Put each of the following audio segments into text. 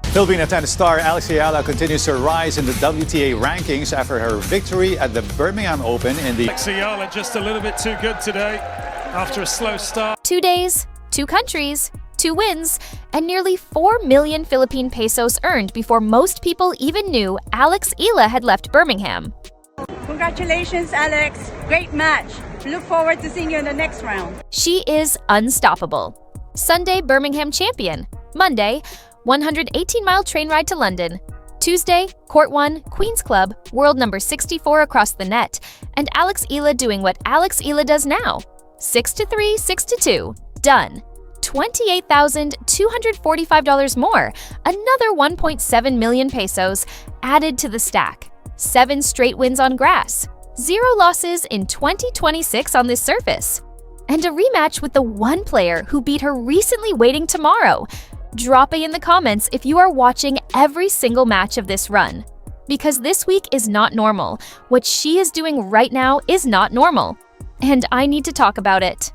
Filipino tennis star Alex Eala continues to rise in the WTA rankings after her victory at the Birmingham Open in the... Alex Eala just a little bit too good today after a slow start. 2 days, 2 countries, 2 wins, and nearly 4 million Philippine pesos earned before most people even knew Alex Eala had left Birmingham. Congratulations, Alex. Great match. Look forward to seeing you in the next round. She is unstoppable. Sunday, Birmingham champion. Monday, 118-mile train ride to London. Tuesday, Court 1, Queen's Club, world number 64 across the net, and Alex Eala doing what Alex Eala does now. 6-3, 6-2. Done. $28,245 more, another 1.7 million pesos added to the stack. 7 straight wins on grass, 0 losses in 2026 on this surface, and a rematch with the one player who beat her recently waiting tomorrow. Drop a in the comments if you are watching every single match of this run. Because this week is not normal. What she is doing right now is not normal. And I need to talk about it.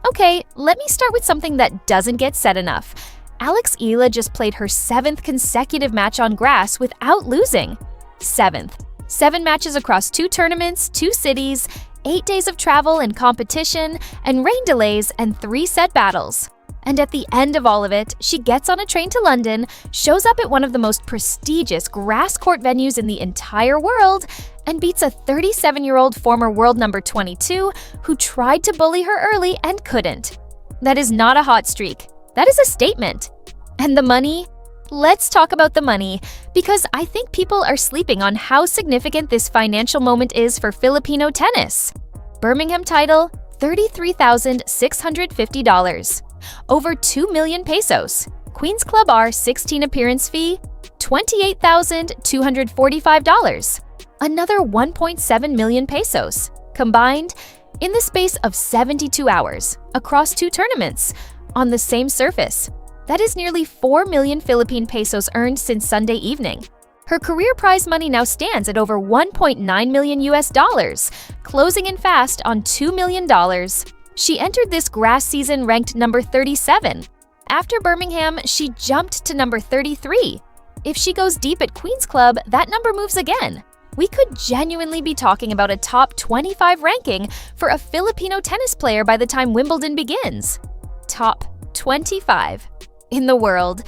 Okay, let me start with something that doesn't get said enough. Alex Eala just played her 7th consecutive match on grass without losing. 7th. 7 matches across 2 tournaments, 2 cities, 8 days of travel and competition, and rain delays and 3 set battles. And at the end of all of it, she gets on a train to London, shows up at one of the most prestigious grass court venues in the entire world, and beats a 37-year-old former world number 22 who tried to bully her early and couldn't. That is not a hot streak. That is a statement. And the money? Let's talk about the money, because I think people are sleeping on how significant this financial moment is for Filipino tennis. Birmingham title, $33,650. Over 2 million pesos. Queen's Club R 16 appearance fee, $28,245. Another 1.7 million pesos, combined in the space of 72 hours, across 2 tournaments, on the same surface. That is nearly 4 million Philippine pesos earned since Sunday evening. Her career prize money now stands at over 1.9 million US dollars, closing in fast on $2 million. She entered this grass season ranked number 37. After Birmingham, she jumped to number 33. If she goes deep at Queen's Club, that number moves again. We could genuinely be talking about a top 25 ranking for a Filipino tennis player by the time Wimbledon begins. Top 25 in the world.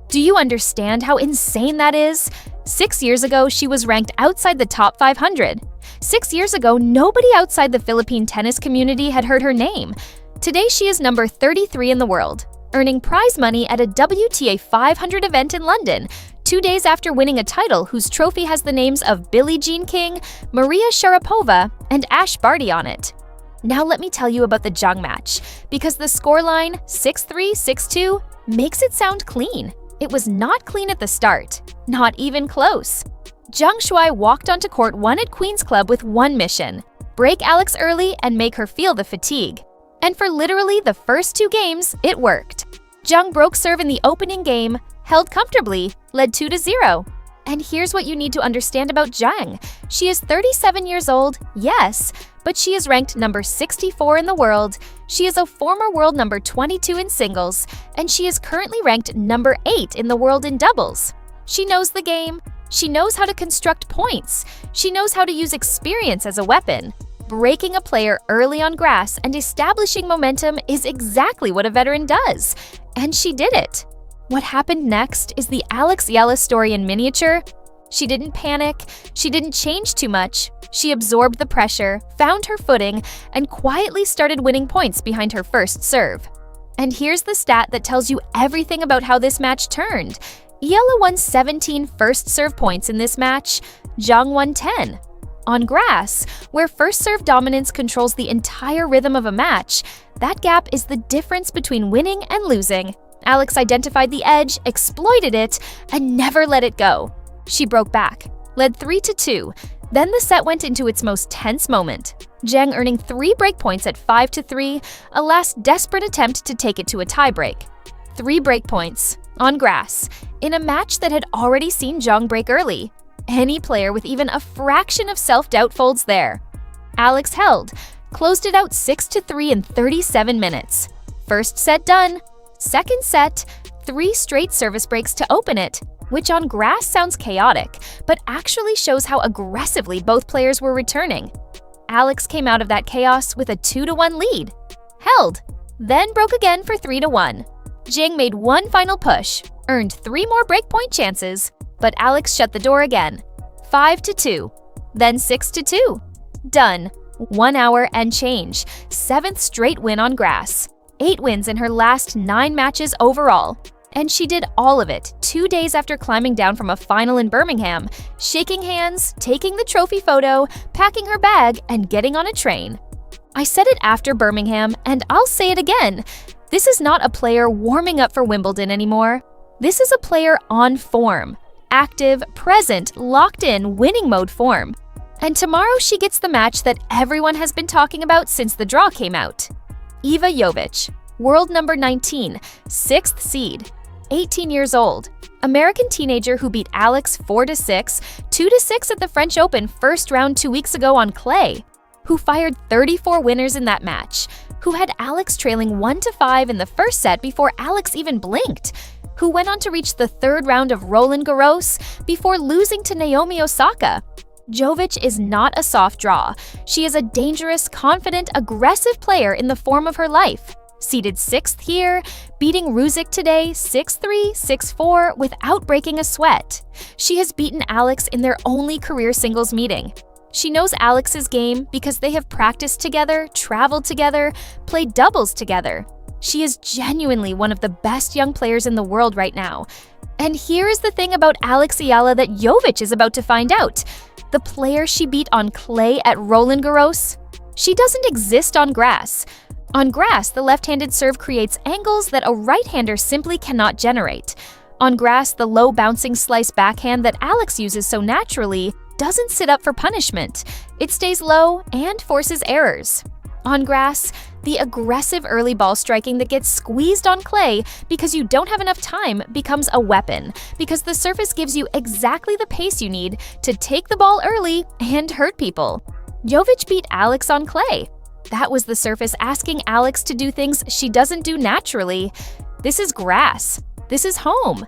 Do you understand how insane that is? 6 years ago, she was ranked outside the top 500. 6 years ago, nobody outside the Philippine tennis community had heard her name. Today, she is number 33 in the world, earning prize money at a WTA 500 event in London, 2 days after winning a title whose trophy has the names of Billie Jean King, Maria Sharapova, and Ash Barty on it. Now let me tell you about the Jung match, because the scoreline 6-3, 6-2 makes it sound clean. It was not clean at the start, not even close. Zhang Shuai walked onto Court 1 at Queen's Club with one mission: break Alex early and make her feel the fatigue. And for literally the first 2 games, it worked. Jung broke serve in the opening game, held comfortably, led 2-0. And here's what you need to understand about Jung. She is 37 years old, yes, but she is ranked number 64 in the world. She is a former world number 22 in singles, and she is currently ranked number 8 in the world in doubles. She knows the game. She knows how to construct points. She knows how to use experience as a weapon. Breaking a player early on grass and establishing momentum is exactly what a veteran does. And she did it. What happened next is the Alex Eala story in miniature. She didn't panic. She didn't change too much. She absorbed the pressure, found her footing, and quietly started winning points behind her first serve. And here's the stat that tells you everything about how this match turned. Eala won 17 first serve points in this match. Jung won 10. On grass, where first serve dominance controls the entire rhythm of a match, that gap is the difference between winning and losing. Alex identified the edge, exploited it, and never let it go. She broke back, led 3-2. Then the set went into its most tense moment. Zhang earning 3 break points at 5-3, a last desperate attempt to take it to a tiebreak. 3 break points on grass in a match that had already seen Jung break early. Any player with even a fraction of self-doubt folds there. Alex held, closed it out 6-3 in 37 minutes. First set done. Second set, 3 straight service breaks to open it. which on grass sounds chaotic, but actually shows how aggressively both players were returning. Alex came out of that chaos with a 2-1 lead, held, then broke again for 3-1. Jung made one final push, earned 3 more breakpoint chances, but Alex shut the door again. 5-2, then 6-2. Done. 1 hour and change. 7th straight win on grass. 8 wins in her last 9 matches overall. And she did all of it 2 days after climbing down from a final in Birmingham, shaking hands, taking the trophy photo, packing her bag, and getting on a train. I said it after Birmingham, and I'll say it again. This is not a player warming up for Wimbledon anymore. This is a player on form. Active, present, locked in, winning mode form. And tomorrow she gets the match that everyone has been talking about since the draw came out. Iva Jovic, world number 19, 6th seed, 18 years old, American teenager who beat Alex 4-6, 2-6 at the French Open first round 2 weeks ago on clay, who fired 34 winners in that match, who had Alex trailing 1-5 in the first set before Alex even blinked, who went on to reach the 3rd round of Roland Garros before losing to Naomi Osaka. Jovic is not a soft draw. She is a dangerous, confident, aggressive player in the form of her life. Seeded 6th here, beating Ruzic today 6-3, 6-4 without breaking a sweat. She has beaten Alex in their only career singles meeting. She knows Alex's game because they have practiced together, traveled together, played doubles together. She is genuinely one of the best young players in the world right now. And here is the thing about Alex Eala that Jovic is about to find out. The player she beat on clay at Roland Garros, she doesn't exist on grass. On grass, the left-handed serve creates angles that a right-hander simply cannot generate. On grass, the low bouncing slice backhand that Alex uses so naturally doesn't sit up for punishment. It stays low and forces errors. On grass, the aggressive early ball striking that gets squeezed on clay because you don't have enough time becomes a weapon, because the surface gives you exactly the pace you need to take the ball early and hurt people. Jovic beat Alex on clay. That was the surface asking Alex to do things she doesn't do naturally. This is grass. This is home.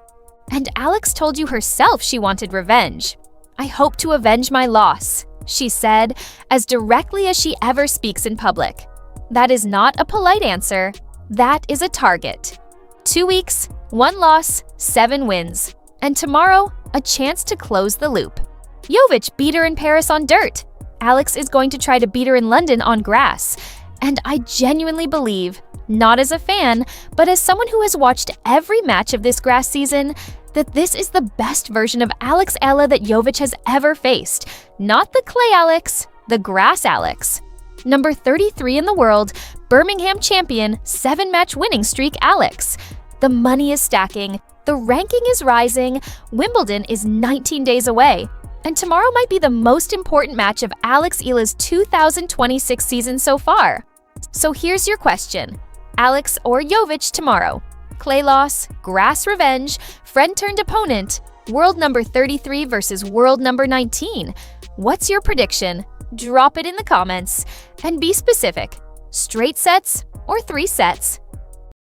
And Alex told you herself she wanted revenge. "I hope to avenge my loss," she said, as directly as she ever speaks in public. That is not a polite answer. That is a target. 2 weeks, 1 loss, 7 wins. And tomorrow, a chance to close the loop. Jovic beat her in Paris on dirt. Alex is going to try to beat her in London on grass. And I genuinely believe, not as a fan, but as someone who has watched every match of this grass season, that this is the best version of Alex Eala that Jovic has ever faced. Not the clay Alex, the grass Alex. Number 33 in the world, Birmingham champion, 7-match winning streak Alex. The money is stacking, the ranking is rising, Wimbledon is 19 days away. And tomorrow might be the most important match of Alex Eala's 2026 season so far. So here's your question. Alex or Jovic tomorrow? Clay loss, grass revenge, friend turned opponent, world number 33 versus world number 19. What's your prediction? Drop it in the comments. And be specific. Straight sets or 3 sets?